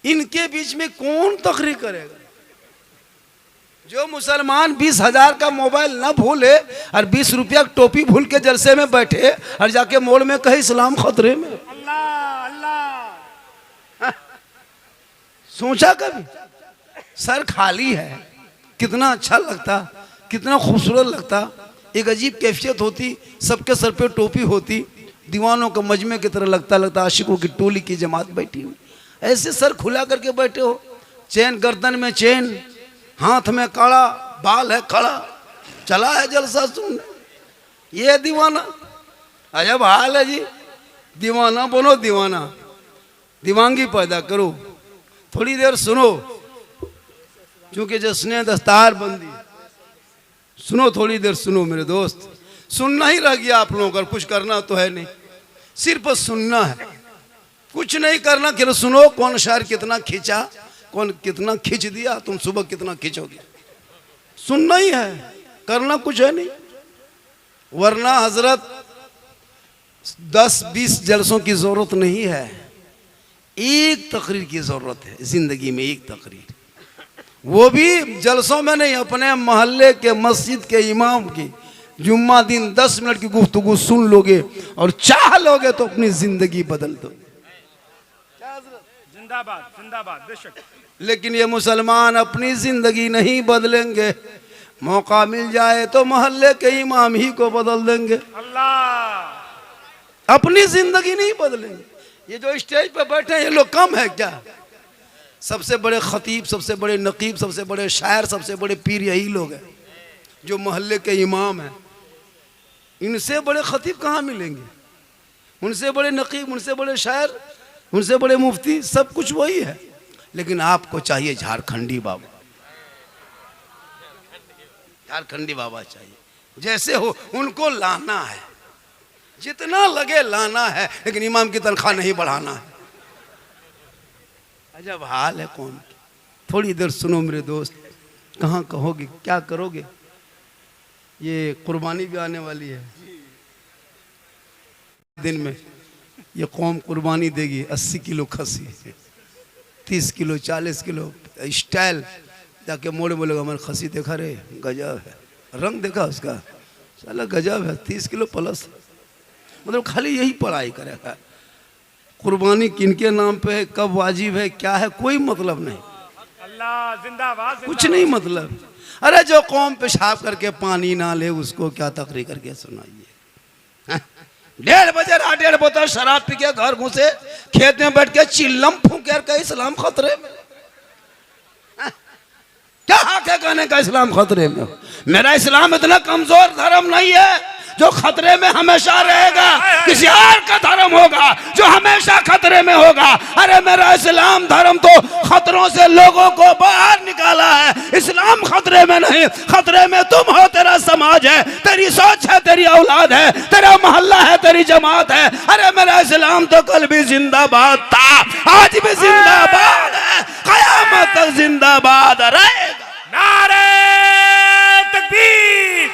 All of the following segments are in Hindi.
इनके बीच में कौन तकरीर करेगा? जो मुसलमान 20,000 का मोबाइल ना भूले और 20 रुपया टोपी भूल के जलसे में बैठे और जाके मोड़ में कहे इस्लाम खतरे में। अल्लाह अल्लाह। सोचा कभी? सर खाली है, कितना अच्छा लगता, कितना खूबसूरत लगता, एक अजीब कैफियत होती, सबके सर पे टोपी होती, दीवानों का मजमे की तरह लगता आशिकों की टोली की जमात बैठी हुई। ऐसे सर खुला करके बैठे हो, चैन गर्दन में चैन, हाथ में कड़ा, बाल है खड़ा, चला है जलसा सुनने। ये दीवाना, अजब हाल है जी। दीवाना बनो दीवाना, दीवानगी पैदा करो, थोड़ी देर सुनो, क्योंकि जश्न दस्तार बंदी। सुनो, थोड़ी देर सुनो मेरे दोस्त। सुनना ही रह गया आप लोगों का, कुछ करना तो है नहीं, सिर्फ सुनना है, कुछ नहीं करना। कि सुनो कौन शायर कितना खींचा, कौन कितना खींच दिया, तुम सुबह कितना खींचोगे, सुनना ही है, करना कुछ है नहीं। वरना हजरत 10-20 जलसों की जरूरत नहीं है, एक तकरीर की जरूरत है जिंदगी में, एक तकरीर, वो भी जलसों में नहीं, अपने मोहल्ले के मस्जिद के इमाम की जुम्मा दिन 10 मिनट की गुफ्तगू सुन लोगे और चाह लोगे तो अपनी जिंदगी बदल दो। जिंदाबाद जिंदाबाद, बेशक। लेकिन ये मुसलमान अपनी जिंदगी नहीं बदलेंगे, मौका मिल जाए तो मोहल्ले के इमाम ही को बदल देंगे, अल्लाह। अपनी जिंदगी नहीं बदलेंगे। ये जो स्टेज पे बैठे हैं ये लोग कम है क्या? सबसे बड़े खतीब, सबसे बड़े नकीब, सबसे बड़े शायर, सबसे बड़े पीर यही लोग हैं जो मोहल्ले के इमाम हैं। इनसे बड़े खतीब कहाँ मिलेंगे? उनसे बड़े नकीब, उनसे बड़े शायर, उनसे बड़े मुफ्ती, सब कुछ वही है। लेकिन आपको चाहिए झारखंडी बाबा, झारखंडी बाबा चाहिए, जैसे हो उनको लाना है, जितना लगे लाना है, लेकिन इमाम की तनख्वाह नहीं बढ़ाना है। अजब हाल है कौन की। थोड़ी देर सुनो मेरे दोस्त, कहाँ कहोगे, क्या करोगे? ये कुर्बानी भी आने वाली है दिन में, ये कौम कुर्बानी देगी 80 किलो खसी, 30 किलो, 40 किलो स्टाइल, जाके मोड़े बोलेगा मैंने खसी देखा रे, गजब है, रंग देखा उसका, साला गजब है, 30 किलो प्लस। मतलब खाली यही पढ़ाई करेगा। कुर्बानी किनके नाम पे है, कब वाजिब है, क्या है, कोई मतलब नहीं। अल्लाह जिंदाबाद, कुछ नहीं मतलब। अरे जो कौम पेशाब करके पानी ना ले उसको क्या तकरीर करके सुनाइए। 1:30 बजे 1:30 बोतल शराब पी के घर घुसे, खेत में बैठ के चिल्लम फूंक के इस्लाम खतरे में। क्या हक है कहने का इस्लाम खतरे में? मेरा इस्लाम इतना कमजोर धर्म नहीं है जो खतरे में हमेशा रहेगा, किसी और का धर्म होगा जो हमेशा खतरे में होगा। अरे मेरा इस्लाम धर्म तो खतरों से लोगों को बाहर निकाला है, इस्लाम खतरे में नहीं। खतरे में तुम हो, तेरा समाज है, तेरी सोच है, तेरी औलाद है, तेरा मोहल्ला है, तेरी जमात है। अरे मेरा इस्लाम तो कल भी जिंदाबाद था, आज भी जिंदाबाद है, कयामत तक जिंदाबाद रहेगा। नारे तकबीर,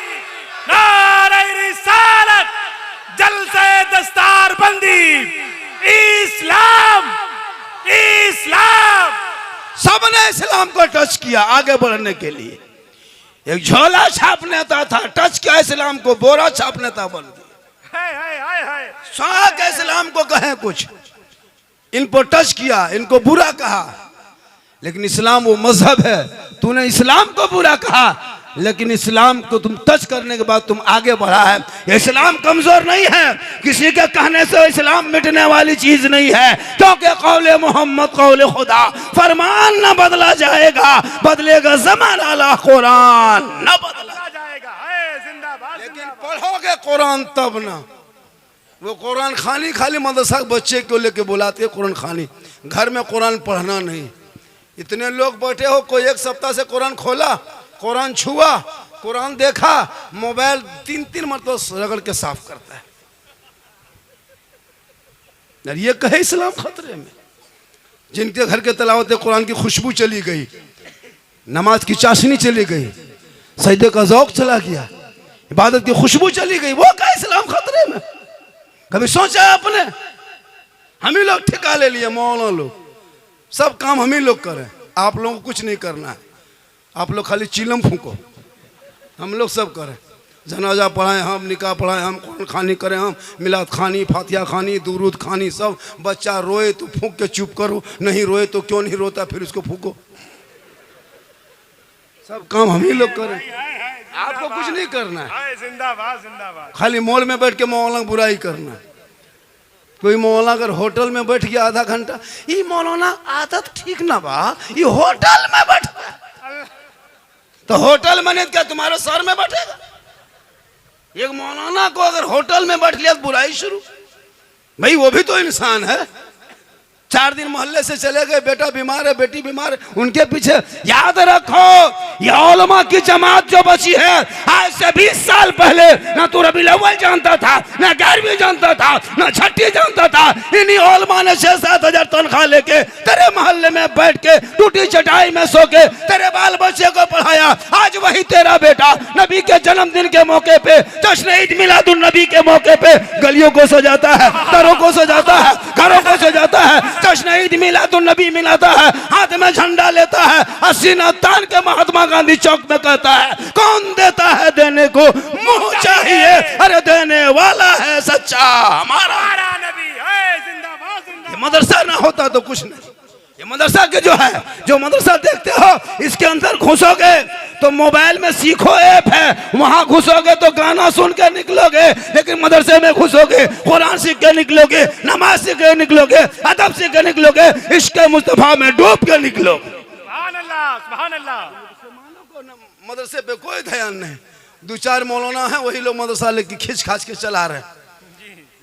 नारे रिसालत, जलसे दस्तार बंदी, इस्लाम इस्लाम। सबने इस्लाम को टच किया आगे बढ़ने के लिए। एक झोला छाप नेता था, टच किया इस्लाम को, बोरा छाप नेता बन गया। साग इस्लाम को कहे कुछ, इनको टच किया, इनको बुरा कहा, लेकिन इस्लाम वो मजहब है, तूने इस्लाम को बुरा कहा, लेकिन इस्लाम को तुम टच करने के बाद तुम आगे बढ़ा है। इस्लाम कमजोर नहीं है, किसी के कहने से इस्लाम मिटने वाली चीज नहीं है, क्योंकि कौले मोहम्मद कौले खुदा, फरमान न बदला जाएगा, बदलेगा ज़माना अला कुरान न बदला जाएगा। जिंदाबाद, लेकिन पढ़ोगे कुरान तब ना। वो कुरान खानी खाली मदरसा के बच्चे को लेके बुलाते कुरान खानी, घर में कुरान पढ़ना नहीं। इतने लोग बैठे हो, कोई एक सप्ताह से कुरान खोला, कुरान छुआ, कुरान देखा, मोबाइल 3-3 मरतबा रगड़ के साफ करता है। ये कहे इस्लाम खतरे में। जिनके घर के तलावत कुरान की खुशबू चली गई, नमाज की चाशनी चली गई, सजदे का ज़ौक़ चला गया, इबादत की खुशबू चली गई, वो कहे इस्लाम खतरे में। कभी सोचा आपने? हम ही लोग ठिका ले लिए, मौलाना लोग सब काम हम ही लोग करें, आप लोगों को कुछ नहीं करना है। आप लोग खाली चिलम फूको, हम लोग सब करें। जनाजा पढ़ाएं हम, निकाह पढ़ाएं हम, कुरान खानी करें हम, मिलाद खानी, फातिहा खानी, दुरूद खानी, सब। बच्चा रोए तो फूंक के चुप करो, नहीं रोए तो क्यों नहीं रोता फिर उसको फूको। सब काम हम ही लोग करें, आपको कुछ नहीं करना है। जिंदाबाद जिंदाबाद। खाली मॉल में बैठ के मौलाना की बुराई करना है। कोई मौलाना अगर होटल में बैठ गया आधा घंटा, ये मौलाना आदत ठीक ना बा, ये होटल में बैठ, तो होटल में क्या तुम्हारे सर में बैठेगा? एक मौलाना को अगर होटल में बैठ लिया तो बुराई शुरू। भाई वो भी तो इंसान है। 4 दिन मोहल्ले से चले गए, बेटा बीमार है, बेटी बीमार है, उनके पीछे। याद रखो ये उलमा की जमात जो बची है, आज से 20 साल पहले ना तू रबीउल अव्वल जानता था, ना 11वीं जानता था, ना छठी जानता था। इन्हीं उलमा ने 6-7 हजार तनख्वाह लेके तेरे मोहल्ले में बैठ के टूटी चटाई में सो के तेरे बाल बच्चे को पढ़ाया। आज वही तेरा बेटा नबी के जन्मदिन के मौके पे, जश्न ईद मिलादुन नबी के मौके पे गलियों को सजाता है, दरों को सजाता है, घरों को सजाता है, जश्न ईद मिलादुन नबी मिलाता है, हाथ में झंडा लेता है, सीना तान के महात्मा गांधी चौक में कहता है, कौन देता है देने को मुंह चाहिए, अरे देने वाला है सच्चा हमारा नबी है। जिंदाबाद जिंदाबाद। ये मदरसा ना होता तो कुछ नहीं। ये मदरसा के जो है, जो मदरसा देखते हो, इसके अंदर घुसोगे तो मोबाइल में सीखो ऐप है, वहां घुसोगे तो गाना सुन के निकलोगे, लेकिन मदरसे में घुसोगे कुरान सीख के निकलोगे, नमाज सीख के निकलोगे, अदब सीख के निकलोगे, इश्क मुस्तफा में डूब के निकलोगे। सुभान अल्लाह सुभान अल्लाह। मदरसे पे कोई ध्यान नहीं। 2-4 मौलाना है, वही लोग मदरसा लेके खींच खाच के चला रहे हैं।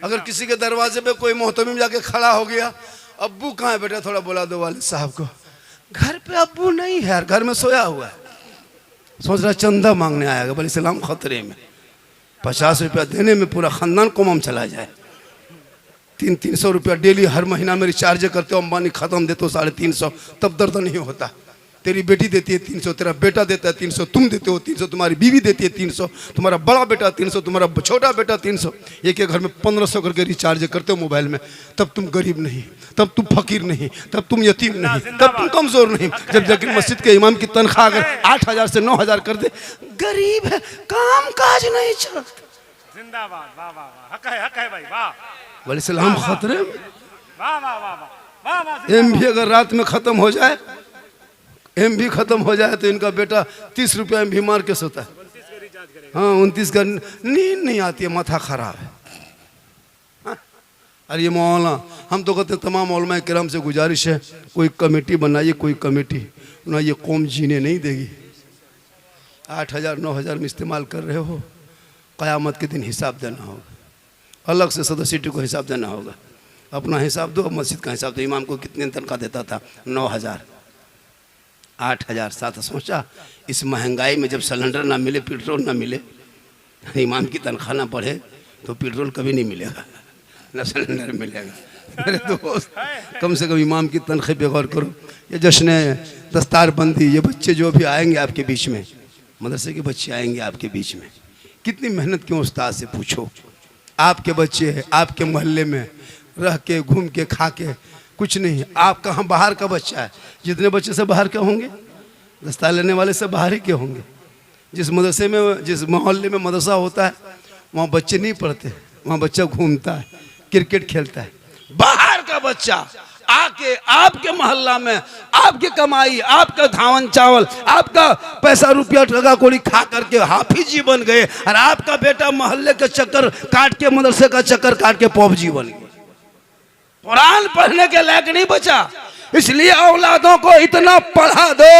अगर किसी के दरवाजे पे कोई मोहतमिम जाके खड़ा हो गया, अब्बू कहाँ है बेटा, थोड़ा बुला दो वालिद साहब को। घर पे अब्बू नहीं है यार, घर में सोया हुआ है। सोच रहा चंदा मांगने आएगा, बोले सलाम खतरे में। 50 रुपया देने में पूरा खानदान कोमम चला जाए। 300 रुपया डेली हर महीना में रिचार्ज करते हो, अंबानी खत्म देते हो 350, तब दर्द नहीं होता। तेरी बेटी देती है 300, तेरा बेटा देता है 300, तुम देते हो 300, तुम्हारी बीवी देती है 300, तुम्हारा बड़ा बेटा 300, तुम्हारा छोटा बेटा 300। एक घर में 1500 करके रिचार्ज करते हो मोबाइल में। तब तुम गरीब नहीं, तब तुम फकीर नहीं, तब तुम यतीम नहीं, तब तुम कमजोर नहीं। जब जाकर मस्जिद के इमाम की तनख्वाह अगर 8000 से 9000 कर दे, गरीब है, काम काज नहीं चलता। जिंदाबाद। वाह वाह वाह। हक है भाई, वाह। बोले सलाम खतरे में। वाह वाह वाह वाह वाह। एम भी अगर रात में खत्म हो जाए, एम भी खत्म हो जाए तो इनका बेटा 30 रुपया एम भी मार के सोता है। हाँ 29 का नींद नहीं आती है, माथा खराब है। हाँ? अरे ये मौलाना, हम तो कहते हैं तमाम उलमा किराम से गुजारिश है, कोई कमेटी बनाइए, कोई कमेटी ना, ये कौम जीने नहीं देगी। 8000 9000 में इस्तेमाल कर रहे हो, क़यामत के दिन हिसाब देना होगा, अलग से सदस्यटी को हिसाब देना होगा। अपना हिसाब दो, मस्जिद का हिसाब दो। इमाम को कितने तनख्वाह देता था? 9000, 8000, 7। सोचा इस महंगाई में जब सिलेंडर ना मिले, पेट्रोल ना मिले, इमाम की तनख्वाह ना बढ़े तो पेट्रोल कभी नहीं मिलेगा, ना सिलेंडर मिलेगा। मेरे दोस्त, कम से कम इमाम की तनख्वाह पे गौर करो। ये जश्न दस्तार बंदी, ये बच्चे जो भी आएंगे आपके बीच में, मदरसे के बच्चे आएंगे आपके बीच में, कितनी मेहनत क्यों उस्ताद से पूछो। आपके बच्चे आपके मोहल्ले में रह के, घूम के, खा के कुछ नहीं। आप कहाँ बाहर का बच्चा है, जितने बच्चे से बाहर के होंगे, दस्तार लेने वाले से बाहर ही के होंगे। जिस मदरसे में, जिस मोहल्ले में मदरसा होता है, वहाँ बच्चे नहीं पढ़ते, वहाँ बच्चा घूमता है, क्रिकेट खेलता है। बाहर का बच्चा आके आपके मोहल्ला में, आपकी कमाई, आपका धावन चावल, आपका पैसा रुपया टका कोड़ी खा करके हाफिजी बन गए, और आपका बेटा मोहल्ले के चक्कर काट के, मदरसे का चक्कर काट के पौजी बन गए, कुरान पढ़ने के लायक नहीं बचा। इसलिए औलादों को इतना पढ़ा दो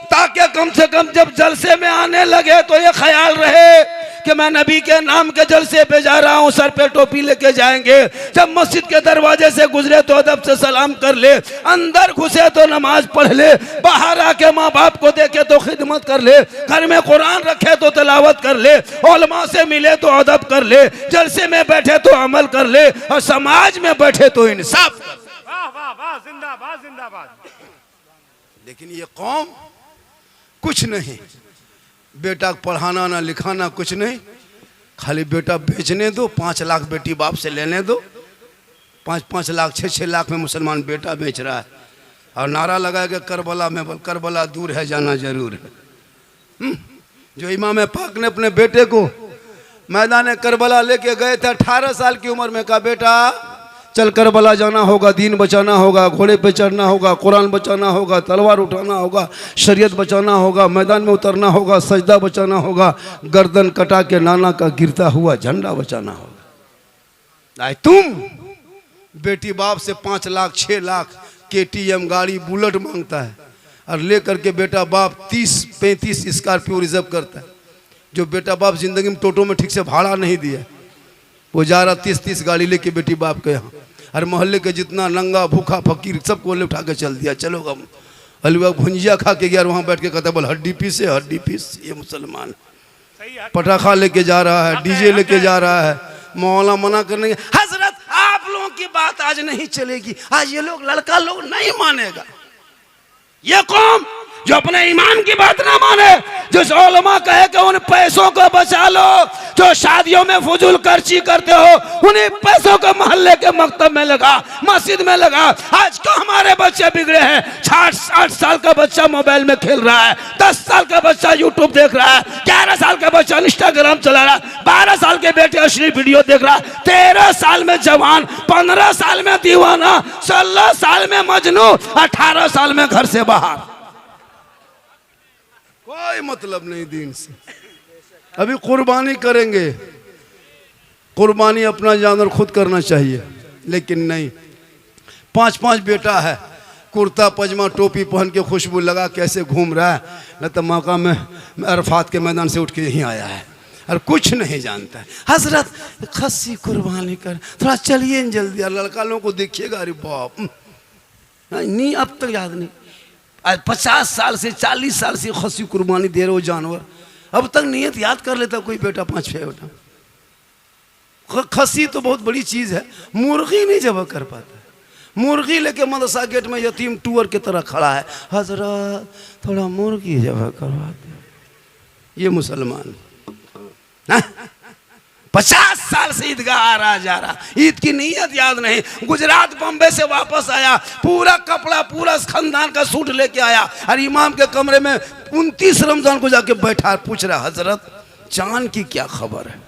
ताकि कम से कम जब जलसे में आने लगे तो ये ख्याल रहे कि मैं नबी के नाम के जलसे पे जा रहा हूँ, सर पे टोपी लेके जाएंगे। जब मस्जिद के दरवाजे से गुजरे तो अदब से सलाम कर ले, अंदर घुसे तो नमाज पढ़ ले, बाहर आके माँ बाप को देखे तो खिदमत कर ले, घर में कुरान रखे तो तिलावत कर ले, उलमा से मिले तो अदब कर ले, जलसे में बैठे तो अमल कर ले, और समाज में बैठे तो इंसाफ। वाह वाह वाह। जिंदाबाद जिंदाबाद। लेकिन ये कौम कुछ नहीं, बेटा को पढ़ाना ना लिखाना कुछ नहीं, खाली बेटा बेचने दो। 5 लाख बेटी बाप से लेने दो, 5-5 लाख 6-6 लाख में मुसलमान बेटा बेच रहा है। और नारा लगाया कि करबला में, करबला दूर है जाना जरूर है। जो इमाम पाक ने अपने बेटे को मैदान करबला लेके गए थे 18 साल की उम्र में, कहा बेटा चल करबला जाना होगा, दीन बचाना होगा, घोड़े पे चढ़ना होगा, कुरान बचाना होगा, तलवार उठाना होगा, शरीयत बचाना होगा, मैदान में उतरना होगा, सजदा बचाना होगा, गर्दन कटा के नाना का गिरता हुआ झंडा बचाना होगा। आए तुम बेटी बाप से 5 लाख 6 लाख KTM गाड़ी बुलेट मांगता है, और लेकर के बेटा बाप 30-35 स्कॉर्पियो रिजर्व करता है। जो बेटा बाप जिंदगी में टोटो में ठीक से भाड़ा नहीं दिया, वो जा रहा 30-30 गाड़ी लेके बेटी बाप के यहाँ, और मोहल्ले के जितना नंगा भूखा फकीर सबको उठा के चल दिया। चलो हम हलवा भुंजिया खा के गया, वहाँ बैठ के कहता बोल हड्डी पीस है, हड्डी पीस। ये मुसलमान पटाखा लेके जा रहा है, डीजे लेके जा रहा है, मौला मना करने के। हजरत आप लोगों की बात आज नहीं चलेगी, आज ये लोग लड़का लोग नहीं मानेगा। ये कौम जो अपने ईमान की बात ना माने, जो उलमा कहे कि उन पैसों को बचा लो जो शादियों में फजूल खर्ची करते हो, उन्हीं पैसों को मोहल्ले के मकतब में लगा, मस्जिद में लगा। आज क्यों हमारे बच्चे बिगड़े हैं? 8 साल का बच्चा मोबाइल में खेल रहा है, 10 साल का बच्चा यूट्यूब देख रहा है, 11 साल का बच्चा इंस्टाग्राम चला रहा है, 12 साल के बेटे अश्लील वीडियो देख रहा है, 13 साल में जवान, 15 साल में दीवाना, 16 साल में मजनू, 18 साल में घर से बाहर। कोई मतलब नहीं दीन से। अभी कुर्बानी करेंगे, कुर्बानी अपना जानवर खुद करना चाहिए, लेकिन नहीं। 5-5 बेटा है, कुर्ता पजामा टोपी पहन के खुशबू लगा कैसे घूम रहा है, न तो मौका में अरफात के मैदान से उठ के यहीं आया है और कुछ नहीं जानता है। हजरत खस्सी कुर्बानी कर, थोड़ा चलिए जल्दी। और लड़का लोगों को देखिएगा, अरे बाप नहीं, अब तक याद नहीं। आज 50 साल से 40 साल से खस्सी कुर्बानी दे रहे हो जानवर, अब तक नियत याद कर लेता कोई बेटा 5-6 बेटा। खस्सी तो बहुत बड़ी चीज़ है, मुर्गी नहीं जब कर पाता। मुर्गी लेके मदरसा गेट में यतीम टूअर की तरह खड़ा है, हजरत थोड़ा मुर्गी जब करवाते। ये मुसलमान 50 साल से ईदगाह आ रहा जा रहा, ईद की नीयत याद नहीं। गुजरात बम्बे से वापस आया, पूरा कपड़ा पूरा खानदान का सूट लेके आया, और इमाम के कमरे में 29 रमजान को जाके बैठा, पूछ रहा हजरत चांद की क्या खबर है,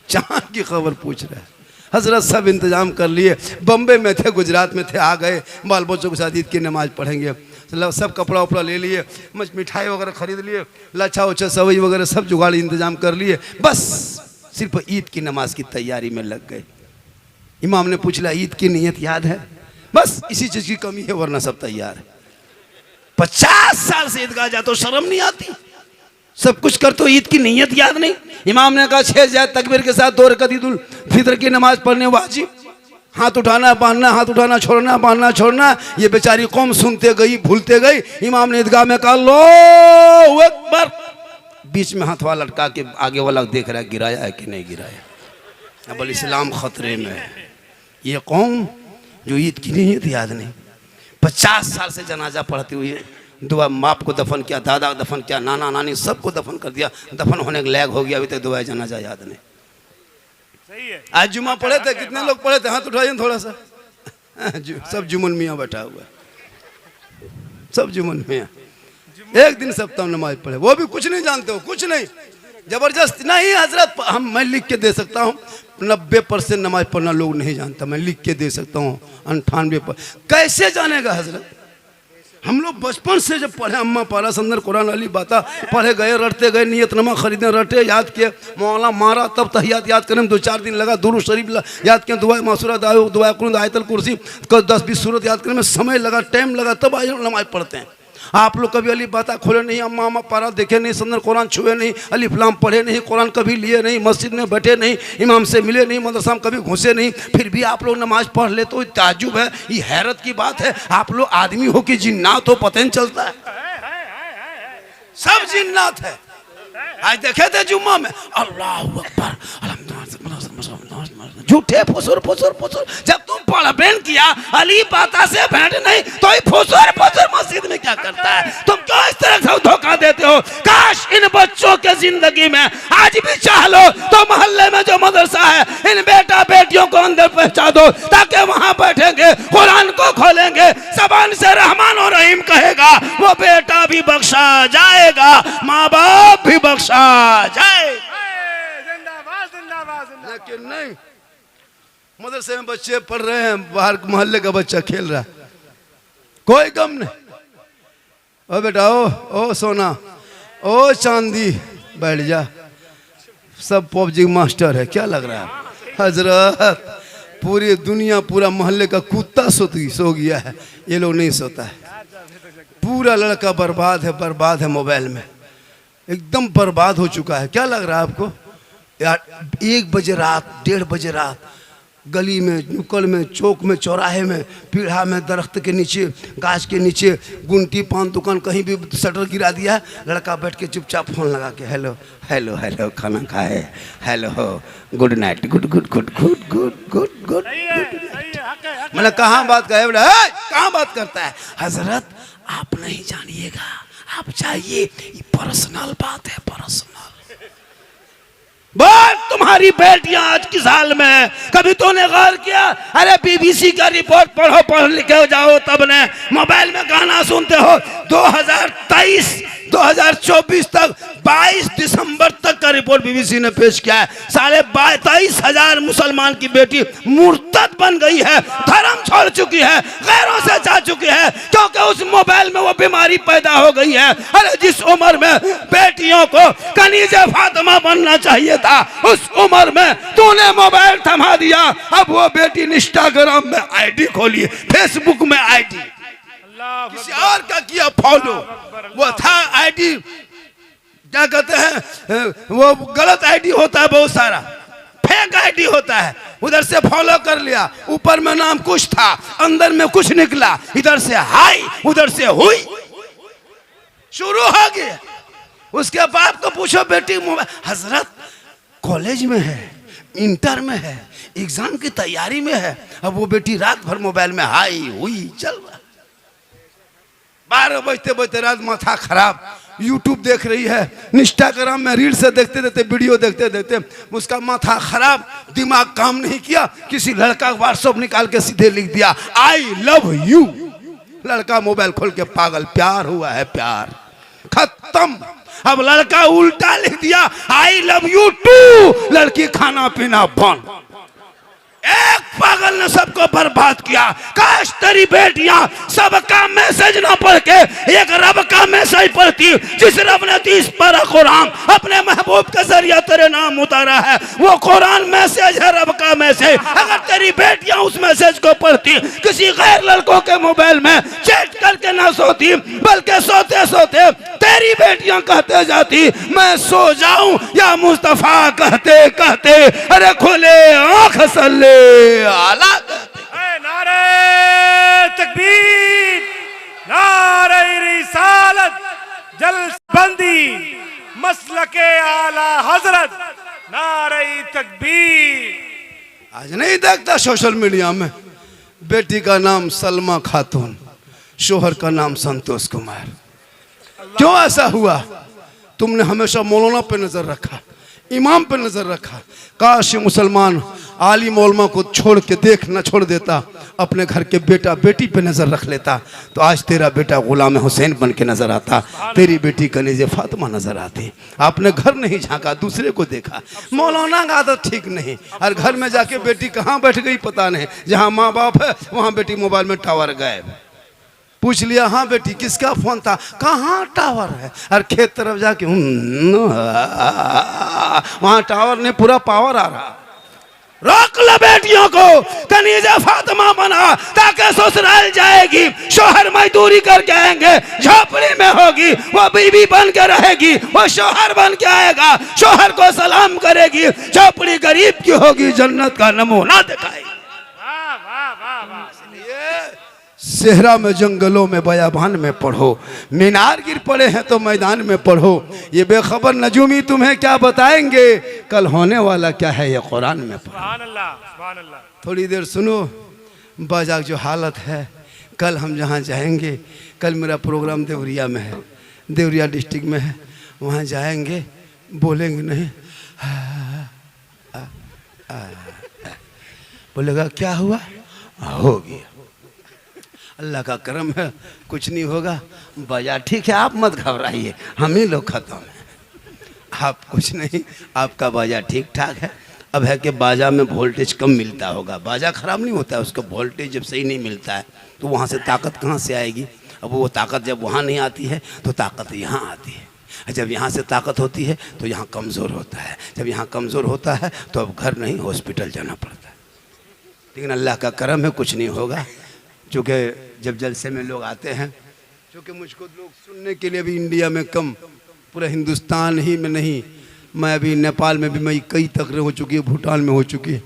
चांद की खबर पूछ रहा है। हजरत सब इंतजाम कर लिए, बम्बे में थे, गुजरात में थे, आ गए, बाल बच्चों के साथ ईद की नमाज पढ़ेंगे। सब कपड़ा उपड़ा ले लिए, मिठाई वगैरह खरीद लिए, लच्छा उच्छा सवई वगैरह सब जुगाड़ इंतजाम कर लिए, बस सिर्फ ईद की नमाज की तैयारी में लग गए। इमाम ने पूछ लिया ईद की नीयत याद है? बस इसी चीज की कमी है, वरना सब तैयार है। 50 साल से ईदगाह जाते हो, शर्म नहीं आती? सब कुछ करते हो, ईद की नीयत याद नहीं? इमाम ने कहा 6 जायद तकबीर के साथ 2 रकात ईद उल फितर की नमाज पढ़ने वाजिब। हाथ उठाना बांधना, हाथ उठाना छोड़ना, बांधना छोड़ना। ये बेचारी कौम सुनते गई, भूलते गई। इमाम ने ईदगाह में कहा अल्लाहु अकबर, बीच में हाथ वाला लटका के आगे वाला देख रहा है गिराया है कि नहीं गिराया। अब इस्लाम खतरे में है। ये कौम जो ईद की नीयत याद नहीं, 50 साल से जनाजा पढ़ती हुई है। दुआ बाप को दफन किया, दादा दफन किया, नाना नानी सबको दफन कर दिया, दफन होने के लायक हो गया, अभी तक दुआ जनाजा याद नहीं। सही है। आज जुमा पढ़े थे, कितने लोग पढ़े थे? हाथ उठाइए थोड़ा सा। सब जुमन मियाँ बैठा हुआ है, सब जुमन मियाँ। एक दिन सप्ताह नमाज पढ़े, वो भी कुछ नहीं जानते हो, कुछ नहीं, जबरदस्त नहीं। हजरत मैं लिख के दे सकता हूँ, 90% नमाज पढ़ना लोग नहीं जानता, मैं लिख के दे सकता हूँ 98%। कैसे जानेगा हजरत? हम लोग बचपन से जब पढ़े, अम्मा पारा संदर कुरान अली बाता पढ़े गए, रटते गए, नियतनमा खरीदे, रटे, याद किए, मौला मारा, तब तहियात याद करने में 2-4 दिन लगा, दुरूद शरीफ याद किया, दुआ मासूरा, दुआ कुरान, आयतल कुर्सी, 10-20 सूरत याद करने में समय लगा, टाइम लगा, तब आज नमाज पढ़ते हैं। आप लोग कभी अली बाता खोले नहीं, अम्मा पारा देखे नहीं, संदर कुरान छुए नहीं, अली फलाम पढ़े नहीं, कुरान कभी लिए नहीं, मस्जिद में बैठे नहीं, इमाम से मिले नहीं, मदरसा में कभी घुसे नहीं, फिर भी आप लोग नमाज पढ़ ले तो ताज्जुब है, ये हैरत की बात है। आप लोग आदमी हो कि जिन्नात हो पता नहीं चलता है। सब जिन्नात है। आज देखे थे जुम्मा में अल्लाह अकबर, झूठे फुसुर फुसुर फुसुर। जब तुम पढ़ बैन किया, अली बाता से भेंट नहीं तो ये फुसुर फुसुर मस्जिद में क्या करता है? तुम क्यों इस तरह से धोखा देते हो? काश इन बच्चों के जिंदगी में आज भी चाह लो तो मोहल्ले में जो मदरसा है, इन बेटा बेटियों को अंदर पहुंचा दो, ताकि वहां बैठेंगे, कुरान को खोलेंगे, जबान से रहमान और रहीम कहेगा, वो बेटा भी बख्शा जाएगा, माँ बाप भी बख्शा जाए। जिंदाबाद जिंदाबाद जिंदाबाद। लेकिन नहीं, मदरसे में बच्चे पढ़ रहे हैं, बाहर मोहल्ले का बच्चा खेल रहा है, कोई गम नहीं। ओ बेटा, ओ सोना, ओ चांदी, बैठ जा, सब पबजी मास्टर है, क्या लग रहा है? हजरत, पूरी दुनिया, पूरा मोहल्ले का कुत्ता सो गया है, ये लोग नहीं सोता है। पूरा लड़का बर्बाद है मोबाइल में, एकदम बर्बाद हो चुका है। क्या लग रहा है आपको? यार 1 बजे रात, 1:30 बजे रात, गली में, नुक्कड़ में, चौक में, चौराहे में, पीढ़ा में, दरख्त के नीचे, गाछ के नीचे, गुंटी पान दुकान, कहीं भी शटर गिरा दिया है, लड़का बैठ के चुपचाप फोन लगा के हेलो हेलो हेलो, खाना खाए, hello, good night, good good good good good good good. सही है, हक है। मैंने कहाँ बात का है बेटा, कहाँ बात करता है? हजरत आप नहीं जानिएगा, आप चाहिए, ये पर्सनल बात है, पर्सनल बात। तुम्हारी बेटियां आज की साल में है, कभी तूने गौर किया? अरे बीबीसी का रिपोर्ट पढ़ो, पढ़ लिखे जाओ, तब ने मोबाइल में गाना सुनते हो। 2024 तक 22 दिसंबर तक का रिपोर्ट बीबीसी ने पेश किया है। 23,500 मुसलमान की बेटी मुर्तद बन गई है, धर्म छोड़ चुकी है, गैरों से जा चुकी है, क्योंकि उस मोबाइल में वो बीमारी पैदा हो गई है। अरे जिस उम्र में बेटियों को कनीज़े फातिमा बनना चाहिए था, उस उम्र में तूने मोबाइल थमा दिया। अब वो बेटी इंस्टाग्राम में आईडी खोली, फेसबुक में आईडी, किसी और का किया फॉलो। वो था आईडी, क्या कहते हैं, वो गलत आईडी होता है, बहुत सारा फेक आईडी होता है, उधर से फॉलो कर लिया, ऊपर में नाम कुछ था, अंदर में कुछ निकला, इधर से हाई, उधर से हुई, शुरू हो गया। उसके बाप को पूछो, बेटी मोबाइल, हजरत कॉलेज में है, इंटर में है, एग्जाम की तैयारी में है, अब वो बेटी रात भर मोबाइल में हाई हुई चल रहा। 12 बजते बजते रात माथा खराब, यूट्यूब देख रही है, इंस्टाग्राम में रील से देखते देखते, वीडियो देखते देखते उसका माथा खराब, दिमाग काम नहीं किया, किसी लड़का व्हाट्सएप निकाल के सीधे लिख दिया आई लव यू। लड़का मोबाइल खोल के पागल, प्यार हुआ है, प्यार खत्म। अब लड़का उल्टा लिख दिया आई लव यू टू, लड़की खाना पीना बंद। एक पागल ने सबको बर्बाद किया। काश तेरी बेटियां सबका मैसेज ना पढ़ के एक रब का मैसेज पढ़ती, जिस रब ने 30 पारा कुरान अपने महबूब के जरिए तेरे नाम उतारा है, वो कुरान मैसेज है, रब का मैसेज। अगर तेरी बेटियां उस मैसेज को पढ़ती, किसी गैर लड़कों के मोबाइल में चैट करके ना सोती, बल्कि सोते सोते तेरी बेटियां कहते जाती मैं सो जाऊं या मुस्तफा कहते कहते अरे खुले आंख सल्ले आला। नारे तकबीर, नारे रिसालत, जलबंदी, मसलके आला हजरत, नारे तकबीर। आज नहीं देखता सोशल मीडिया में बेटी का नाम सलमा खातून, शोहर का नाम संतोष कुमार। क्यों ऐसा हुआ? तुमने हमेशा मौलाना पे नजर रखा, इमाम पे नजर रखा। काश ये मुसलमान आलिम उलमा को छोड़ के देख न छोड़ देता, अपने घर के बेटा बेटी पे नजर रख लेता, तो आज तेरा बेटा गुलाम हुसैन बन के नजर आता, तेरी बेटी कनीज़े फातिमा नजर आती। आपने घर नहीं झांका, दूसरे को देखा। मौलाना का आदत ठीक नहीं, और घर में जाके बेटी कहाँ बैठ गई पता नहीं, जहाँ माँ बाप है वहाँ बेटी मोबाइल में टावर गायब। पूछ लिया हाँ बेटी किसका फोन था, कहाँ टावर है, और खेत तरफ जाके वहाँ टावर नहीं, पूरा पावर आ रहा। रोक लो बेटियों को, कनीज़े फातिमा बना, ताकि ससुराल जाएगी, शोहर मजदूरी करके आएंगे, झोपड़ी में होगी, वो बीवी बन के रहेगी, वो शोहर बन के आएगा, शोहर को सलाम करेगी, झोपड़ी गरीब की होगी, जन्नत का नमूना दिखाएगी। वाह वाह वाह वाह। सेहरा में, जंगलों में, बयाबान में पढ़ो, मीनार गिर पड़े हैं तो मैदान में पढ़ो। ये बेखबर नजूमी तुम्हें क्या बताएंगे, कल होने वाला क्या है ये कुरान में पढ़ो। सुभान अल्लाह, सुभान अल्लाह। थोड़ी देर सुनो, बाजाक जो हालत है, कल हम जहाँ जाएंगे, कल मेरा प्रोग्राम देवरिया में है, देवरिया डिस्ट्रिक्ट में है, वहाँ जाएंगे, बोलेंगे नहीं, बोलेगा क्या हुआ, हो गया। अल्लाह का करम है, कुछ नहीं होगा। बाजार ठीक है, आप मत घबराइए, हम ही लोग खत्म हैं। आप कुछ नहीं, आपका बाजार ठीक ठाक है। अब है कि बाजा में वोल्टेज कम मिलता होगा। बाजा ख़राब नहीं होता है, उसका वोल्टेज जब सही नहीं मिलता है तो वहाँ से ताकत कहाँ से आएगी। अब वो ताकत जब वहाँ नहीं आती है तो ताकत यहाँ आती है। जब यहाँ से ताकत होती है तो यहाँ कमज़ोर होता है। जब यहाँ कमज़ोर होता है तो अब घर नहीं, हॉस्पिटल जाना पड़ता है। लेकिन अल्लाह का करम है, कुछ नहीं होगा। चूँकि जब जलसे में लोग आते हैं, चूँकि मुझको लोग सुनने के लिए भी इंडिया में कम, पूरा हिंदुस्तान ही में नहीं, मैं अभी नेपाल में भी मैं कई तकरीरें हो चुकी है, भूटान में हो चुकी है।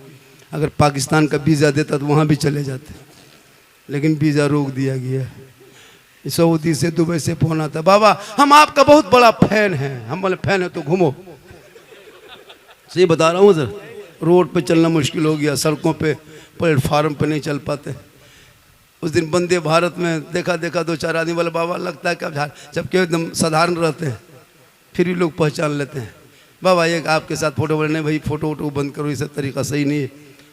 अगर पाकिस्तान का वीज़ा देता तो वहाँ भी चले जाते, लेकिन वीज़ा रोक दिया गया है। सऊदी से, दुबई से फोन आता, बाबा हम आपका बहुत बड़ा फैन हैं। हम बोले फैन है तो घूमो। सही बता रहा हूँ सर, रोड पे चलना मुश्किल हो गया, सड़कों पे, प्लेटफार्म पे नहीं चल पाते। उस दिन वंदे भारत में देखा 2-4 आदमी वाले, बाबा लगता है क्या, जबकि एकदम साधारण रहते हैं फिर भी लोग पहचान लेते हैं। बाबा ये आपके साथ फ़ोटो बनने, भाई फ़ोटो वोटो बंद करो, ये सब तरीका सही नहीं है,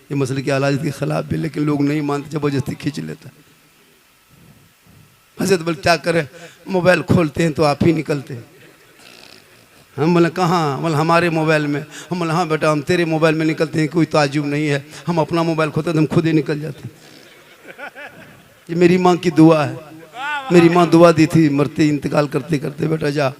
ये मसले की आलाज के ख़िलाफ़ भी। लेकिन लोग नहीं मानते, ज़बरदस्ती खींच लेता। हजरत बोले क्या करें, मोबाइल खोलते हैं तो आप ही निकलते हैं। हम बोले कहाँ, बोले हमारे मोबाइल में। हम बोले हाँ बेटा, हम तेरे मोबाइल में निकलते हैं, कोई ताज्जुब नहीं है। हम अपना मोबाइल खोलते तो हम खुद ही निकल जाते हैं। ये मेरी माँ की दुआ है। मेरी माँ दुआ दी थी मरते इंतकाल करते करते, बेटा जा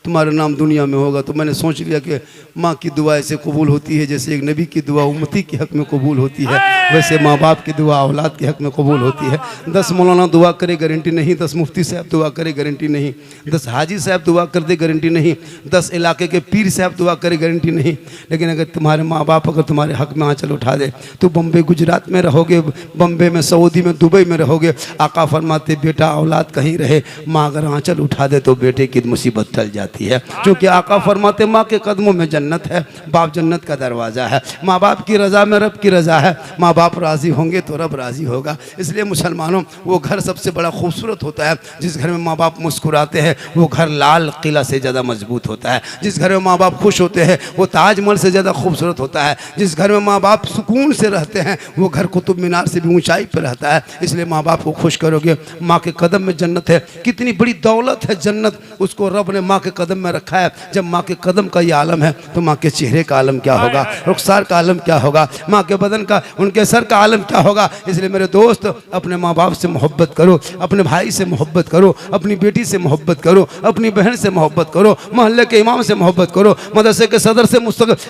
तुम्हारा नाम दुनिया में होगा। तो मैंने सोच लिया कि माँ की दुआ ऐसे कबूल होती है जैसे एक नबी की दुआ उम्मती के हक़ में कबूल होती है, वैसे माँ बाप की दुआ औलाद के हक़ में कबूल होती है। 10 मौलाना दुआ करे गारंटी नहीं, 10 मुफ्ती साहब दुआ करे गारंटी नहीं, 10 हाजी साहब दुआ कर दे गारंटी नहीं, 10 इलाके के पीर साहब दुआ करे गारंटी नहीं। लेकिन अगर तुम्हारे माँ बाप अगर तुम्हारे हक़ में आंचल उठा दे तो बम्बे गुजरात में रहोगे, बम्बे में, सऊदी में, दुबई में रहोगे। आका फरमाते बेटा औलाद कहीं रहे, माँ अगर आंचल उठा दे तो बेटे की मुसीबत टल जाती है। क्योंकि आका फरमाते माँ के कदमों में जन्नत है, बाप जन्नत का दरवाज़ा है। माँ बाप की रज़ा में रब की रज़ा है। माँ बाप राज़ी होंगे तो रब राज़ी होगा। इसलिए मुसलमानों, वो घर सबसे बड़ा खूबसूरत होता है जिस घर में माँ बाप मुस्कुराते हैं। वो घर लाल किला से ज़्यादा मजबूत होता है। जिस घर में माँ बाप खुश होते हैं वो ताजमहल से ज़्यादा खूबसूरत होता है। जिस घर में माँ बाप सुकून से रहते हैं वो घर कुतुब मीनार से भी ऊंचाई पर रहता है। इसलिए माँ बाप को खुश करोगे, माँ के कदम में जन्नत है। कितनी बड़ी दौलत है जन्नत, उसको रब ने माँ के कदम में रखा है। जब माँ के कदम का ये आलम है तो माँ के चेहरे का आलम क्या होगा, रुखसार का आलम क्या होगा, माँ के बदन का, उनके सर का आलम क्या होगा। इसलिए मेरे दोस्त, अपने माँ बाप से मोहब्बत करो, अपने भाई से मोहब्बत करो, अपनी बेटी से मोहब्बत करो, अपनी बहन से मोहब्बत करो, मोहल्ले के इमाम से मोहब्बत करो, मदरसे के सदर से,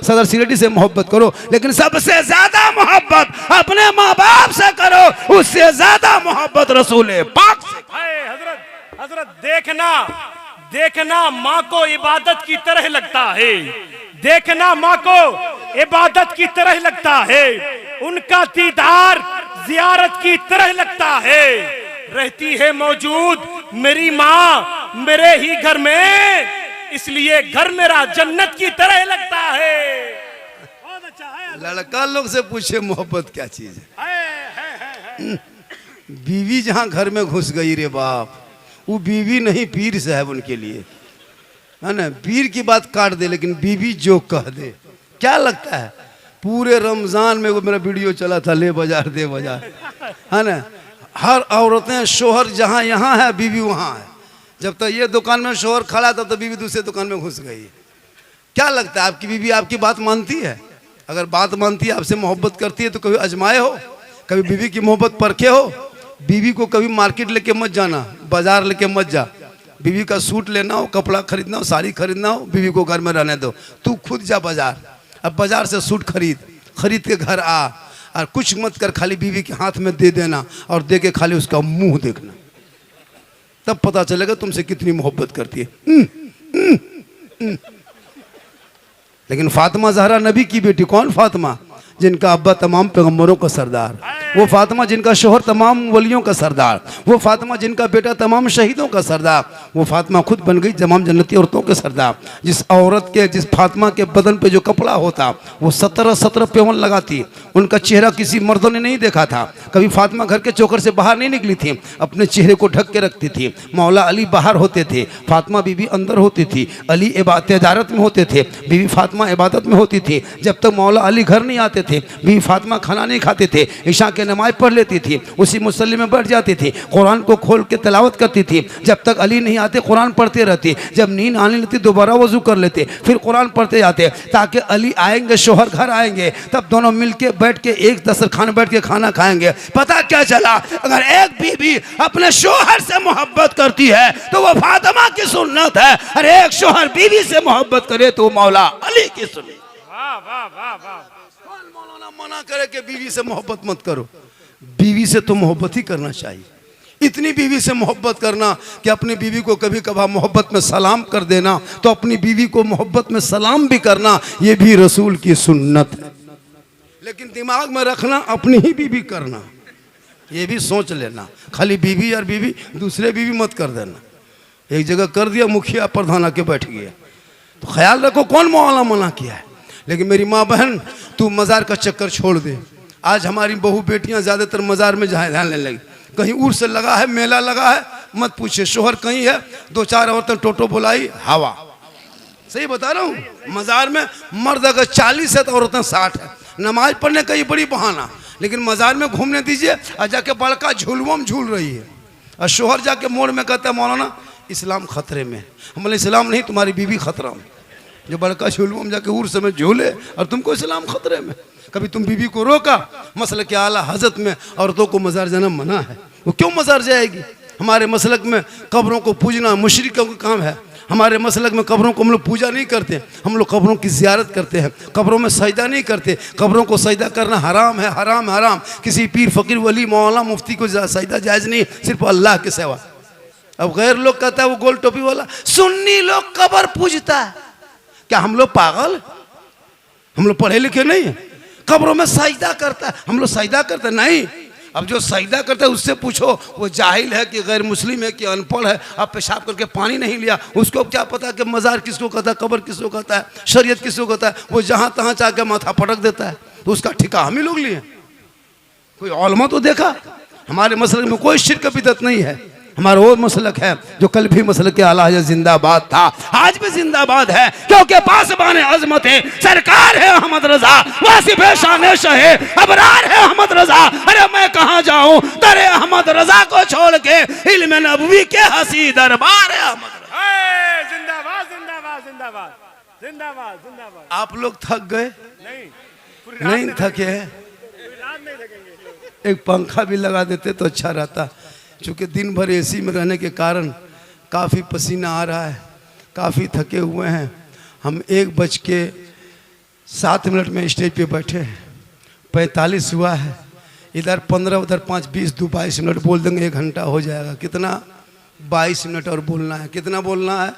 सदर सिलेटी से मोहब्बत करो। लेकिन सबसे ज्यादा मोहब्बत अपने माँ बाप से करो, उससे ज्यादा मोहब्बत रसूल पाक से। हजरत देखना माँ को इबादत की तरह लगता है। देखना माँ को इबादत की तरह लगता है। उनका दीदार जियारत की तरह लगता है। रहती है मौजूद मेरी माँ मेरे ही घर में, इसलिए घर मेरा जन्नत की तरह लगता है। बहुत अच्छा है। लड़का लोग से पूछे मोहब्बत क्या चीज है। बीवी जहाँ घर में घुस गई रे बाप, वो बीवी नहीं पीर साहब उनके लिए, है ना। पीर की बात काट दे लेकिन बीवी जो कह दे, क्या लगता है। पूरे रमज़ान में वो मेरा वीडियो चला था, ले बाजार दे बाजार, है ना। हर औरतें, शोहर जहाँ यहाँ है बीवी वहाँ है। जब तक ये दुकान में शोहर खड़ा था तो बीवी दूसरे दुकान में घुस गई। क्या लगता है आपकी बीवी आपकी बात मानती है? अगर बात मानती है, आपसे मोहब्बत करती है तो कभी आजमाए हो, कभी बीवी की मोहब्बत परखे हो? बीवी को कभी मार्केट लेके मत जाना, बाजार लेके मत जा। बीवी का सूट लेना हो, कपड़ा खरीदना हो, साड़ी खरीदना हो, बीवी को घर में रहने दो। तू खुद जा बाजार, अब बाजार से सूट खरीद के घर आ, और कुछ मत कर, खाली बीवी के हाथ में दे देना और दे के खाली उसका मुंह देखना, तब पता चलेगा तुमसे कितनी मोहब्बत करती है। लेकिन फातिमा ज़हरा नबी की बेटी, कौन फातिमा? जिनका अब्बा तमाम पैगम्बरों का सरदार, वो फातिमा जिनका शोहर तमाम वलियों का सरदार, वो फातिमा जिनका बेटा तमाम शहीदों का सरदार, वो फातिमा खुद बन गई तमाम जन्नती औरतों के सरदार। जिस औरत के, जिस फातिमा के बदन पे जो कपड़ा होता वो 17 पेवन लगाती, उनका चेहरा किसी मर्दों ने नहीं देखा था। कभी फातिमा घर के चौकर से बाहर नहीं निकली थी, अपने चेहरे को ढक के रखती थी। मौला अली बाहर होते थे, फातिमा बीबी अंदर होती थी। अली तिजारत में होते थे, बीबी फातिमा इबादत में होती थी। जब तक मौला अली घर नहीं आते थे, बीबी फातिमा खाना नहीं खाते थे। ईशा के आके नमाज पढ़ लेती थी, उसी मुसल्ले में बैठ जाती थी, कुरान को खोल के तिलावत करती थी। जब तक अली नहीं आते कुरान पढ़ते रहती, जब नींद आने लगती दोबारा वजू कर लेते, फिर कुरान पढ़ते जाते, ताकि अली आएंगे, शोहर घर आएंगे, तब दोनों मिलके बैठ के एक दस्तरखान बैठ के खाना खाएंगे। पता क्या चला, अगर एक बीवी अपने शोहर से मोहब्बत करती है तो वो फातिमा की सुन्नत है, और एक शोहर बीवी से मोहब्बत करे तो मौला अली की सुन्नत। वाह वाह वाह वाह। कौन मौलाना मना करे कि बीवी से मोहब्बत मत करो? बीवी से तो मोहब्बत ही करना चाहिए। इतनी बीवी से मोहब्बत करना कि अपनी बीवी को कभी कभार मोहब्बत में सलाम कर देना, तो अपनी बीवी को मोहब्बत में सलाम भी करना, ये भी रसूल की सुन्नत है। लेकिन दिमाग में रखना अपनी ही बीवी करना, ये भी सोच लेना। खाली बीवी और बीवी, दूसरे बीवी मत कर देना। एक जगह कर दिया, मुखिया प्रधान आके बैठ गया, तो ख्याल रखो कौन मौलाना मना किया है। लेकिन मेरी माँ बहन, तू मज़ार का चक्कर छोड़ दे। आज हमारी बहू बेटियां ज़्यादातर मज़ार में ध्यान लेने लगी। कहीं उर्स लगा है, मेला लगा है, मत पूछे, शोहर कहीं है, 2-4 औरतें टोटो बुलाई, हवा। सही बता रहा हूँ, मज़ार में मर्द अगर 40 है तो औरतें 60 है। नमाज पढ़ने का ये बड़ी बहाना, लेकिन मज़ार में घूमने दीजिए और जाके बड़का झूलवा में झूल रही है, और शोहर जाके मोड़ में कहता है मौलाना इस्लाम खतरे में। हम बोले इस्लाम नहीं, तुम्हारी बीवी खतरा में। जो बड़का झूलवा में जाके उर्स में झूले और तुमको इस्लाम खतरे में। कभी तुम बीवी को रोका? मसलक के आला हजरत में औरतों को मज़ार जाना मना है, वो क्यों मज़ार जाएगी? हमारे मसलक में कब्रों को पूजना मुशरिकों का काम है। हमारे मसलक में कब्रों को हम लोग पूजा नहीं करते, हम लोग कब्रों की ज़ियारत करते हैं, कब्रों में सजदा नहीं करते। कब्रों को सजदा करना हराम है, हराम हराम। किसी पीर फ़कीर वली मौलाना मुफ्ती को सजदा जायज़ नहीं, सिर्फ अल्लाह के सिवा। अब गैर लोग कहता है वो गोल टोपी वाला, सुन्नी लोग कब्र पूजता है। क्या हम लोग पागल? हम लोग पढ़े लिखे नहीं है? कब्रों में सजदा करता है, हम लोग सजदा करते नहीं। अब जो सजदा करता है उससे पूछो वो जाहिल है कि गैर मुस्लिम है कि अनपढ़ है। अब पेशाब करके पानी नहीं लिया, उसको क्या पता कि मज़ार किसको कहता है, कब्र किसको कहता है, शरीयत किसको कहता है। वो जहाँ तहाँ जाके माथा पटक देता है, तो उसका ठिका हम ही लोग लिए। कोई औलमा तो देखा? हमारे मसलक में कोई शिरक बिदअत नहीं है। हमारा वो मसलक है जो कल भी मसलक के आला हज़रत जिंदाबाद था, आज भी जिंदाबाद है, क्योंकि पासबान अज़मत है, सरकार है अहमद रजा, वासिफ है शान शहे, अबरार है अहमद रजा। अरे मैं कहाँ जाऊँ दरे अहमद रजा को छोड़ के, इल्म नबवी के हसी दरबार है अहमद रजा। जिंदाबाद जिंदाबाद जिंदाबाद जिंदाबाद जिंदाबाद। आप लोग थक गए? नहीं थके हैं? एक पंखा भी लगा देते तो अच्छा रहता, क्योंकि दिन भर एसी में रहने के कारण काफ़ी पसीना आ रहा है, काफ़ी थके हुए हैं। हम 1:07 में स्टेज पे बैठे हैं, 45 हुआ है, इधर 15 उधर 5 20 2 22 मिनट बोल देंगे 1 घंटा हो जाएगा। कितना? 22 मिनट और बोलना है। कितना बोलना है?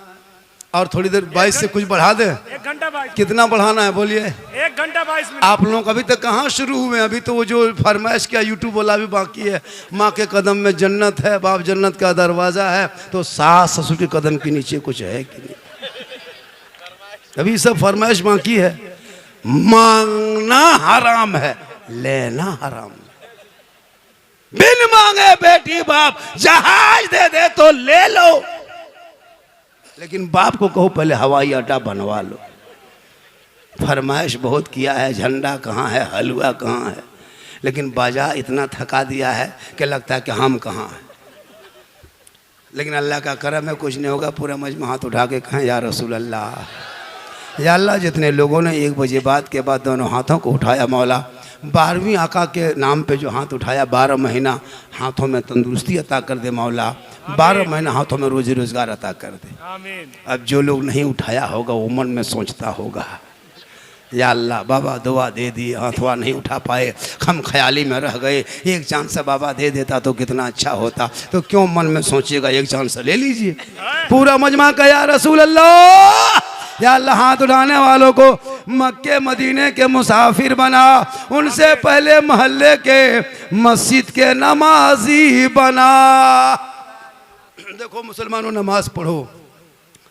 और थोड़ी देर 22 से कुछ बढ़ा दे। 1 घंटा 22। कितना बढ़ाना है बोलिए? 1 घंटा 22 मिनट। आप लोग अभी तक कहाँ शुरू हुए? अभी तो वो जो फरमाइश किया यूट्यूब वाला भी बाकी है। माँ के कदम में जन्नत है, बाप जन्नत का दरवाज़ा है, तो सास ससुर के कदम के नीचे कुछ है कि नहीं? अभी सब फरमाइश बाकी है। मांगना हराम है, लेना हराम है। बिन मांगे बेटी बाप जहाज दे दे तो ले लो, लेकिन बाप को कहो पहले हवाई अड्डा बनवा लो। फरमाइश बहुत किया है, झंडा कहाँ है, हलवा कहाँ है, लेकिन बाजा इतना थका दिया है कि लगता है कि हम कहाँ हैं। लेकिन अल्लाह का करम है, कुछ नहीं होगा। पूरा मजमा हाथ उठा के कहें या रसूल अल्लाह, या अल्लाह। जितने लोगों ने 1 बजे बाद के बाद दोनों हाथों को उठाया, मौला 12वीं आका के नाम पे जो हाथ उठाया, 12 महीना हाथों में तंदुरुस्ती अता कर दे मौला, 12 महीना हाथों में रोजी रोजगार अता कर दे। आमीन। अब जो लोग नहीं उठाया होगा वो मन में सोचता होगा, या अल्लाह बाबा दुआ दे दी, हाथवा नहीं उठा पाए, हम ख्याली में रह गए, एक चांस से बाबा दे देता तो कितना अच्छा होता। तो क्यों मन में सोचिएगा, एक चांस से ले लीजिए। पूरा मजमा का या रसूल अल्लाह, या अल्लाह हाथ उठाने वालों को मक्के मदीने के मुसाफिर बना, उनसे पहले मोहल्ले के मस्जिद के नमाजी बना। देखो मुसलमानों, नमाज पढ़ो।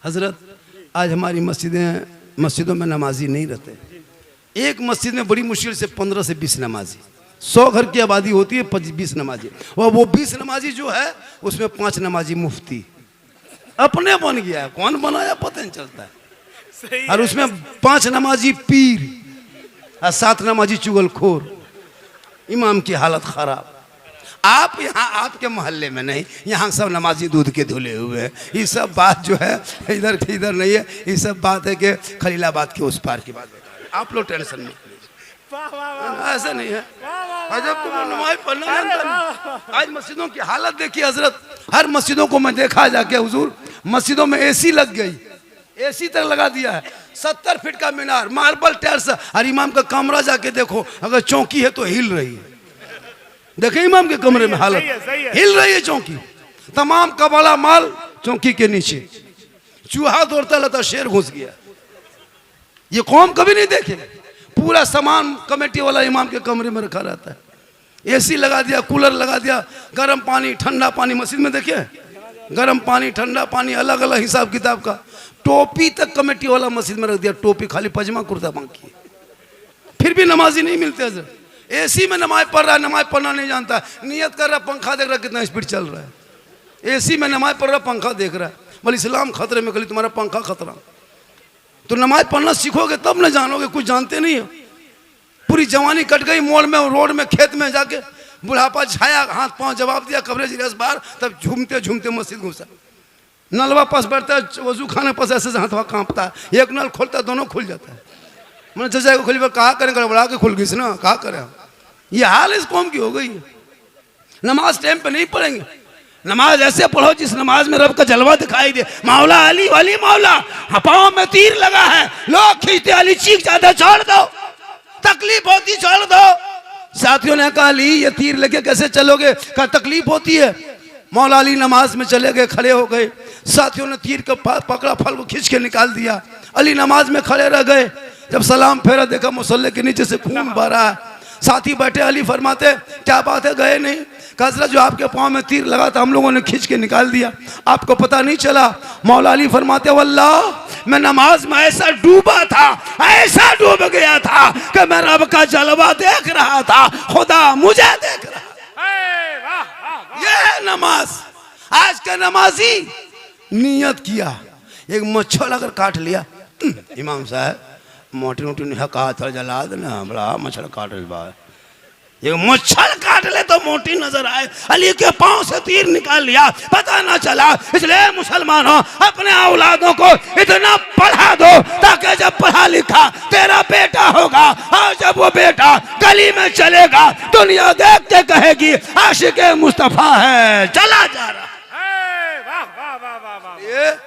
हजरत आज हमारी मस्जिदों में नमाजी नहीं रहते। एक मस्जिद में बड़ी मुश्किल से 15 से 20 नमाजी, 100 घर की आबादी होती है, 20 नमाजी। और वो 20 नमाजी जो है उसमें 5 नमाजी मुफ्ती अपने बन गया है, कौन बनाया पता नहीं चलता है। और उसमें 5 नमाजी पीर और 7 नमाजी चुगलखोर। इमाम की हालत खराब। आप यहाँ आपके मोहल्ले में नहीं, यहाँ सब नमाजी दूध के धुले हुए हैं। ये सब बात जो है इधर की इधर नहीं है, ये सब बात है कि खलीलाबाद के उस पार की बात है। आप लोग टेंशन मत लीजिए, ऐसा नहीं है। अजब तुम नमाज पढ़ना जानता नहीं। आज मस्जिदों की हालत देखिए हजरत, हर मस्जिदों को मैं देखा जाके हुजूर, मस्जिदों में एसी लग गई, एसी तक लगा दिया है, 70 फीट का मीनार, मार्बल टाइल्स। और इमाम का कमरा जाके देखो, अगर चौकी है तो हिल रही है। देखे इमाम के कमरे में हालत, हिल रही है चौकी। तमाम कबाला माल चौकी के नीचे, चूहा दौड़ता रहता, शेर घुस गया। ये कौम कभी नहीं देखे। पूरा सामान कमेटी वाला इमाम के कमरे में रखा रहता है। एसी लगा दिया, कूलर लगा दिया, गर्म पानी ठंडा पानी मस्जिद में देखिए, गर्म पानी ठंडा पानी अलग अलग हिसाब किताब का। टोपी तक कमेटी वाला मस्जिद में रख दिया, टोपी खाली पजामा कुर्ता बांकी, फिर भी नमाजी नहीं मिलते हजरत। एसी में नमाज पढ़ रहा है, नमाज पढ़ना नहीं जानता, नियत कर रहा, पंखा देख रहा कितना स्पीड चल रहा है। एसी में नमाज पढ़ रहा, पंखा देख रहा है, बोले इस्लाम खतरे में, कली तुम्हारा पंखा खतरा। तो नमाज पढ़ना सीखोगे तब न जानोगे, कुछ जानते नहीं हो। पूरी जवानी कट गई मोड़ में, रोड में, खेत में जाके, बुढ़ापा छाया, हाथ पांव जवाब दिया, कब्रे जिरस बाहर, तब झूमते झूमते मस्जिद घुसा। नलवा पास बैठता है, वजू खाने पास ऐसे हाथ वहाँ कांपता है, एक नल खोलता है, दोनों खुल जाता है। मैंने चचा को खुली पर कहा करें, गड़बड़ा के खुल गई ना, कहा करें। ये हाल इस कौम की हो गई है। नमाज टाइम पे नहीं पढ़ेंगे, नमाज ऐसे पढ़ो जिस नमाज में रब का जलवा दिखाई दे। मौला अली वाली मौला, पाँव में तीर लगा है, लोग खींचते, अली चीख जाता, छोड़ दो, तकलीफ होती छोड़ दो। साथियों ने कहा अली ये तीर लेके कैसे चलोगे, कहा तकलीफ होती है। मौला अली नमाज में चले गए, खड़े हो गए, साथियों ने तीर को पकड़ा, फल को खींच के निकाल दिया। अली नमाज में खड़े रह गए, जब सलाम फेरा देखा मुसल्ले के नीचे से खून बह रहा है। साथी बैठे, अली फरमाते क्या बात है, गए नहीं? हजरत जो आपके पाँव में तीर लगा था हम लोगों ने खींच के निकाल दिया, आपको पता नहीं चला। मौला अली फरमाते वल्लाह मैं नमाज में ऐसा डूबा था, ऐसा डूब गया था कि मैं रब का जलवा देख रहा था, खुदा मुझे देख रहा। ये है नमाज। आज का नमाजी नियत किया, एक मच्छर अगर काट लिया, इमाम साहब मोटी मोटी नहीं कहा था जला देना, बड़ा मच्छर काट रहा है, ये मच्छर काट ले तो मोटी नजर आए। अली के पांव से तीर निकाल लिया, पता ना चला। इसलिए मुसलमानों अपने औलादों को इतना पढ़ा दो ताकि जब पढ़ा लिखा तेरा बेटा होगा, और जब वो बेटा गली में चलेगा दुनिया देख के कहेगी आशिक मुस्तफा है, चला जा रहा। ये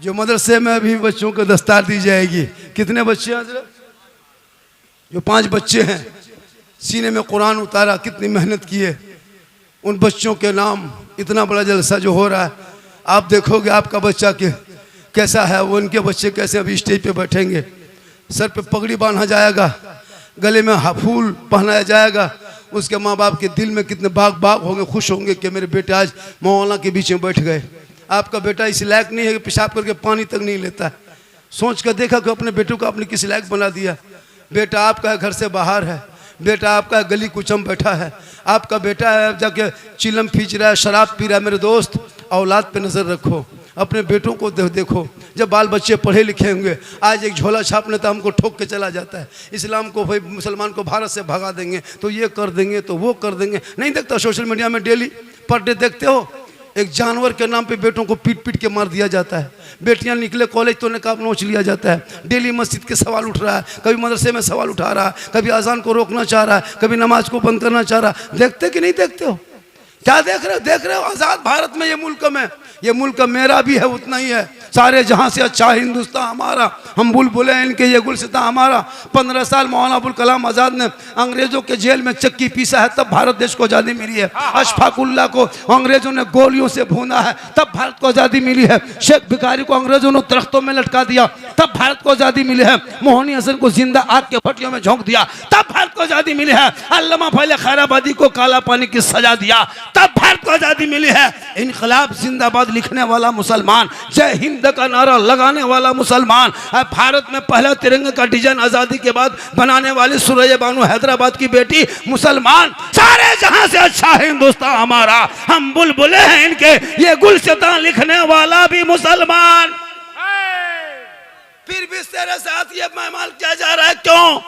जो मदरसे में अभी बच्चों को दस्तार दी जाएगी, कितने बच्चे हैं? जो 5 बच्चे हैं सीने में कुरान उतारा, कितनी मेहनत की है उन बच्चों के नाम। इतना बड़ा जलसा जो हो रहा है, आप देखोगे आपका बच्चा कैसा है, वो उनके बच्चे कैसे अभी स्टेज पे बैठेंगे, सर पे पगड़ी बांधा जाएगा, गले में फूल पहनाया जाएगा। उसके माँ बाप के दिल में कितने बाग बाग होंगे, खुश होंगे कि मेरे बेटे आज मौलाना के बीच में बैठ गए। आपका बेटा इस लायक नहीं है कि पेशाब करके पानी तक नहीं लेता है। सोच कर देखा कि अपने बेटों को आपने किस लायक बना दिया। बेटा आपका घर से बाहर है, बेटा आपका गली कुचम बैठा है, आपका बेटा है जाके चिलम खींच रहा है, शराब पी रहा है। मेरे दोस्त औलाद पे नज़र रखो, अपने बेटों को देखो। जब बाल बच्चे पढ़े लिखे होंगे, आज एक झोला छापने तो हमको ठोक के चला जाता है, इस्लाम को भाई मुसलमान को भारत से भगा देंगे, तो ये कर देंगे तो वो कर देंगे। नहीं देखता सोशल मीडिया में डेली पर डे देखते हो, एक जानवर के नाम पे बेटों को पीट पीट के मार दिया जाता है। बेटियां निकले कॉलेज तो निकाब नोच लिया जाता है। डेली मस्जिद के सवाल उठ रहा है, कभी मदरसे में सवाल उठा रहा है, कभी अजान को रोकना चाह रहा है, कभी नमाज को बंद करना चाह रहा है। देखते कि नहीं देखते हो? क्या देख रहे हो? देख रहे हो आज़ाद भारत में ये मुल्क में, ये मुल्क मेरा भी है, उतना ही है। सारे जहां से अच्छा हिंदुस्तान हमारा, हम बुलबुलें इनके, ये गुलसिता हमारा। 15 साल मौलाना अबुल कलाम आज़ाद ने अंग्रेजों के जेल में चक्की पीसा है, तब भारत देश को आज़ादी मिली है। अशफाकुल्ला को अंग्रेजों ने गोलियों से भूना है, तब भारत को आज़ादी मिली है। शेख भिखारी को अंग्रेजों ने दरख्तों में लटका दिया, तब भारत को आज़ादी मिली है। मोहनी हसन को जिंदा आग के भट्टियों में झोंक दिया, तब भारत को आज़ादी मिली है। अल्लामा फैले खैराबादी को काला पानी की सजा दिया, तब भारत को आज़ादी मिली है। इनकलाब जिंदाबाद लिखने वाला मुसलमान, जय हिंद का नारा लगाने वाला मुसलमान, भारत में पहला तिरंगे का डिजाइन आजादी के बाद बनाने वाली सुरैया बानो हैदराबाद की बेटी मुसलमान। सारे जहां से अच्छा हिंदुस्तान हमारा, हम बुलबुले हैं इनके, ये गुलसितां लिखने वाला भी मुसलमान। फिर भी तेरे साथ ये मेहमान किया जा रहा है, क्यों?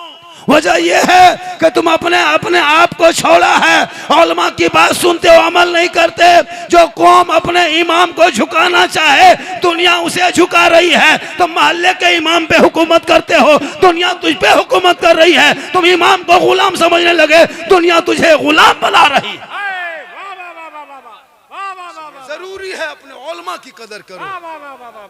वजह यह है कि तुम अपने अपने आप को छोड़ा है, उलमा की बात सुनते हो, अमल नहीं करते। जो कौम अपने इमाम को झुकाना चाहे दुनिया उसे झुका रही है। तुम मोहल्ले के इमाम पे हुकूमत करते हो, दुनिया तुझ पे हुकूमत कर रही है। तुम इमाम को गुलाम समझने लगे, दुनिया तुझे गुलाम बना रही है। जरूरी है अपने उलमा की कदर करो।